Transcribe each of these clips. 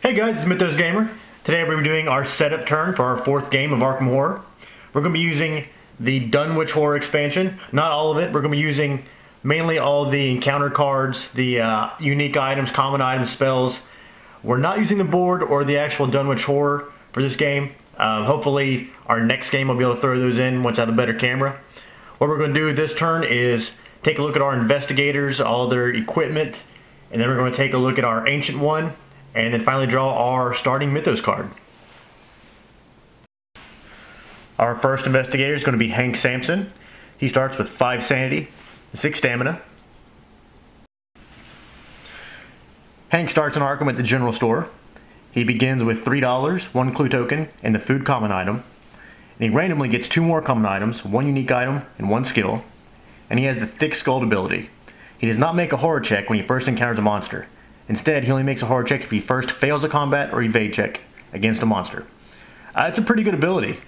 Hey guys, it's Mythos Gamer. Today we're doing our setup turn for our fourth game of Arkham Horror. We're going to be using the Dunwich Horror expansion. Not all of it. We're going to be using mainly all the encounter cards, the unique items, common items, spells. We're not using the board or the actual Dunwich Horror for this game. Hopefully our next game I'll be able to throw those in once I have a better camera. What we're going to do this turn is take a look at our investigators, all their equipment, and then we're going to take a look at our ancient one, and then finally draw our starting Mythos card. Our first investigator is going to be Hank Sampson. He starts with 5 sanity and 6 stamina. Hank starts in Arkham at the general store. He begins with $3, 1 clue token, and the food common item. And he randomly gets 2 more common items, 1 unique item, and 1 skill. And he has the thick skull ability. He does not make a horror check when he first encounters a monster. Instead, he only makes a horror check if he first fails a combat or evade check against a monster. It's a pretty good ability.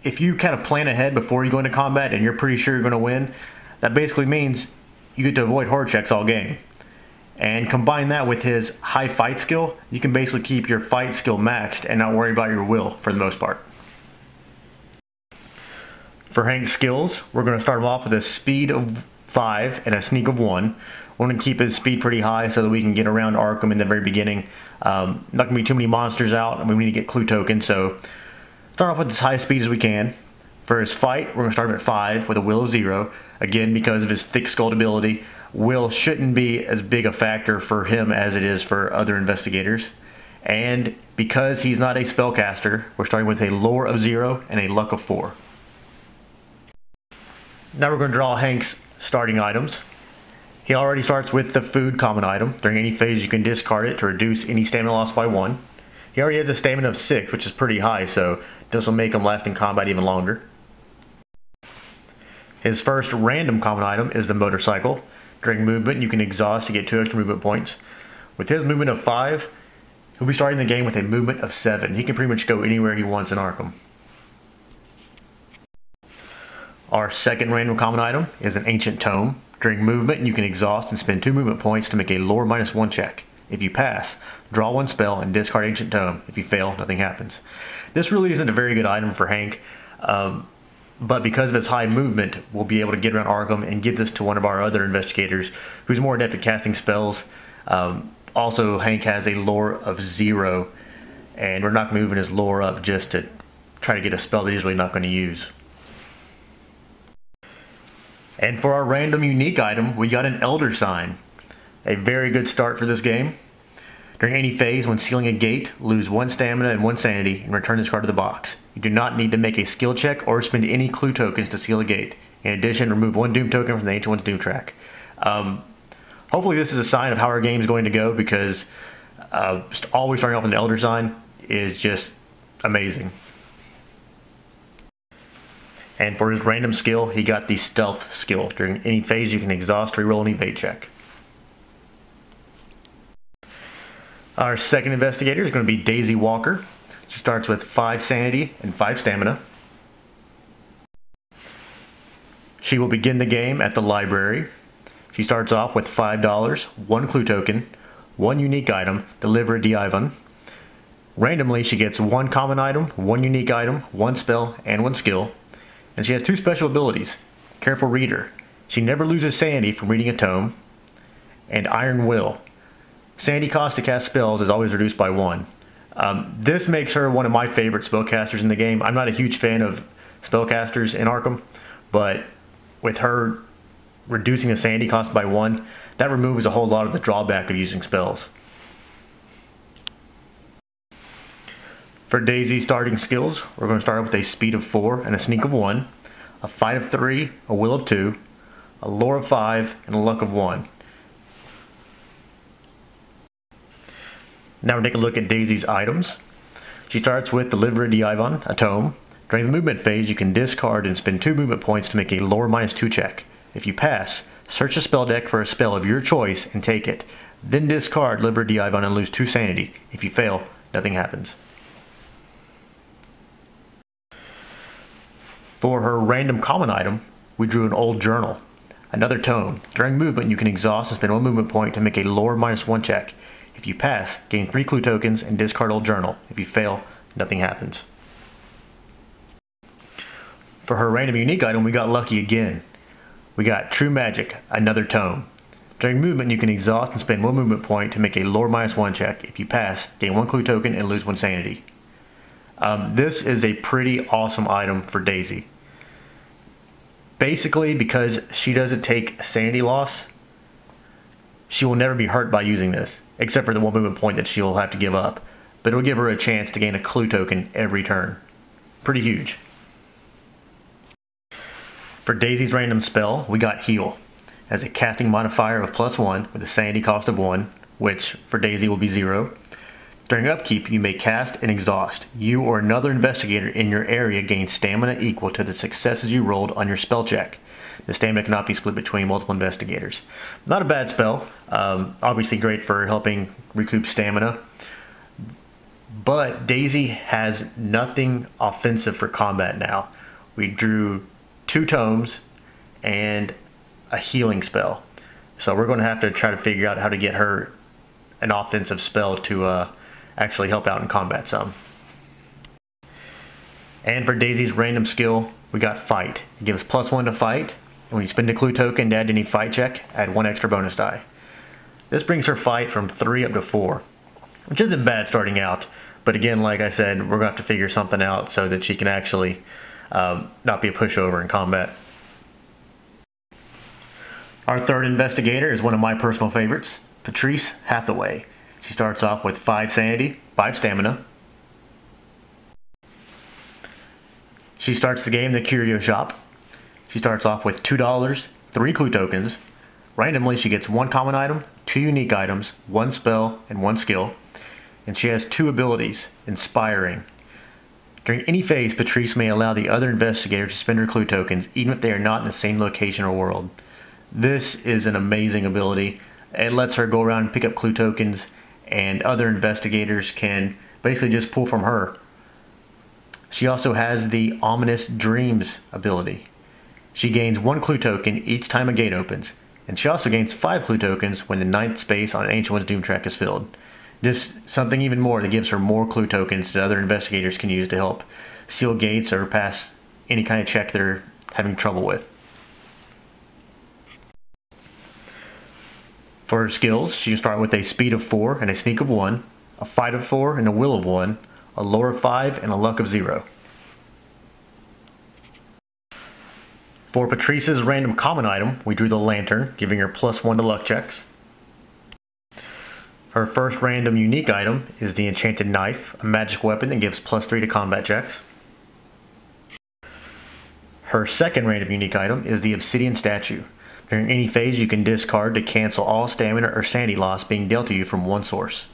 If you kind of plan ahead before you go into combat and you're pretty sure you're going to win, that basically means you get to avoid horror checks all game. And combine that with his high fight skill, you can basically keep your fight skill maxed and not worry about your will for the most part. For Hank's skills, we're going to start him off with a speed of 5 and a sneak of 1. We're going to keep his speed pretty high so that we can get around Arkham in the very beginning. Not going to be too many monsters out, and we need to get clue tokens, so start off with as high speed as we can. For his fight, we're going to start him at 5 with a will of 0. Again, because of his thick skull ability, will shouldn't be as big a factor for him as it is for other investigators. And because he's not a spellcaster, we're starting with a lore of 0 and a luck of 4. Now we're going to draw Hank's starting items. He already starts with the food common item. During any phase you can discard it to reduce any stamina loss by 1. He already has a stamina of 6, which is pretty high, so this will make him last in combat even longer. His first random common item is the motorcycle. During movement you can exhaust to get 2 extra movement points. With his movement of 5, he'll be starting the game with a movement of 7. He can pretty much go anywhere he wants in Arkham. Our second random common item is an ancient tome. During movement, you can exhaust and spend 2 movement points to make a lore -1 check. If you pass, draw 1 spell and discard ancient tome. If you fail, nothing happens. This really isn't a very good item for Hank, but because of his high movement, we'll be able to get around Arkham and give this to one of our other investigators who's more adept at casting spells. Also, Hank has a lore of 0, and we're not moving his lore up just to try to get a spell that he's really not going to use. And for our random unique item, we got an Elder Sign. A very good start for this game. During any phase, when sealing a gate, lose 1 stamina and 1 sanity and return this card to the box. You do not need to make a skill check or spend any clue tokens to seal a gate. In addition, remove 1 doom token from the Ancient One's doom track. Hopefully this is a sign of how our game is going to go, because just always starting off with an Elder Sign is just amazing. And for his random skill, he got the stealth skill. During any phase you can exhaust, reroll an evade check. Our second investigator is going to be Daisy Walker. She starts with 5 sanity and 5 stamina. She will begin the game at the library. She starts off with $5, 1 clue token, 1 unique item, the Liver Divan. Randomly she gets 1 common item, 1 unique item, 1 spell, and 1 skill. And she has 2 special abilities. Careful Reader. She never loses sanity from reading a tome. And Iron Will. Sanity cost to cast spells is always reduced by 1. This makes her one of my favorite spellcasters in the game. I'm not a huge fan of spellcasters in Arkham, but with her reducing the sanity cost by 1, that removes a whole lot of the drawback of using spells. For Daisy's starting skills, we're going to start with a speed of 4 and a sneak of 1, a fight of 3, a will of 2, a lore of 5, and a luck of 1. Now we'll take a look at Daisy's items. She starts with the Liver Divan, a tome. During the movement phase, you can discard and spend 2 movement points to make a lore -2 check. If you pass, search the spell deck for a spell of your choice and take it. Then discard Liver Divan and lose 2 sanity. If you fail, nothing happens. For her random common item, we drew an old journal. Another tome. During movement, you can exhaust and spend 1 movement point to make a lore -1 check. If you pass, gain 3 clue tokens and discard old journal. If you fail, nothing happens. For her random unique item, we got lucky again. We got True Magic, another tome. During movement, you can exhaust and spend 1 movement point to make a lore -1 check. If you pass, gain 1 clue token and lose 1 sanity. This is a pretty awesome item for Daisy. Basically, because she doesn't take sanity loss, she will never be hurt by using this, except for the 1 movement point that she'll have to give up. But it'll give her a chance to gain a clue token every turn. Pretty huge. For Daisy's random spell, we got Heal. As a casting modifier of +1 with a sanity cost of 1, which for Daisy will be 0. During upkeep, you may cast and exhaust. You or another investigator in your area gains stamina equal to the successes you rolled on your spell check. The stamina cannot be split between multiple investigators. Not a bad spell. Obviously great for helping recoup stamina. But Daisy has nothing offensive for combat now. We drew 2 tomes and a healing spell. So we're going to have to try to figure out how to get her an offensive spell to actually help out in combat some. And for Daisy's random skill, we got Fight. It gives +1 to fight, and when you spend a clue token to add any fight check, add 1 extra bonus die. This brings her fight from 3 up to 4, which isn't bad starting out, but again, like I said, we're going to have to figure something out so that she can actually not be a pushover in combat. Our third investigator is one of my personal favorites, Patrice Hathaway. She starts off with 5 sanity, 5 stamina. She starts the game in the curio shop. She starts off with $2, 3 clue tokens. Randomly, she gets 1 common item, 2 unique items, 1 spell, and 1 skill. And she has 2 abilities, Inspiring. During any phase, Patrice may allow the other investigator to spend her clue tokens, even if they are not in the same location or world. This is an amazing ability. It lets her go around and pick up clue tokens, and other investigators can basically just pull from her. She also has the Ominous Dreams ability. She gains 1 clue token each time a gate opens, and she also gains 5 clue tokens when the 9th space on an Ancient One's Doom track is filled. Just something even more that gives her more clue tokens that other investigators can use to help seal gates or pass any kind of check they're having trouble with. For her skills, she can start with a speed of 4 and a sneak of 1, a fight of 4 and a will of 1, a lore of 5 and a luck of 0. For Patrice's random common item, we drew the Lantern, giving her +1 to luck checks. Her first random unique item is the Enchanted Knife, a magic weapon that gives +3 to combat checks. Her second random unique item is the Obsidian Statue. During any phase, you can discard to cancel all stamina or sanity loss being dealt to you from one source.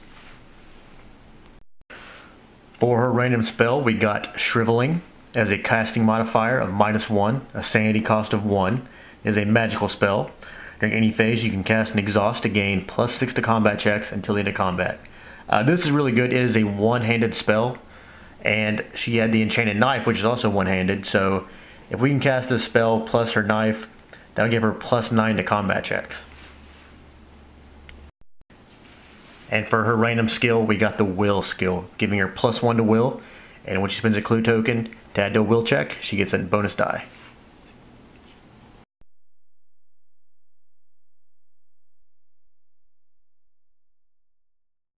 For her random spell, we got Shriveling. As a casting modifier of -1, a sanity cost of 1, is a magical spell. During any phase, you can cast an exhaust to gain +6 to combat checks until the end of combat. This is really good. It is a one-handed spell, and she had the Enchanted Knife, which is also one-handed, so if we can cast this spell plus her knife, that'll give her +9 to combat checks. And for her random skill, we got the Will skill, giving her +1 to Will, and when she spends a clue token to add to a Will check, she gets a bonus die.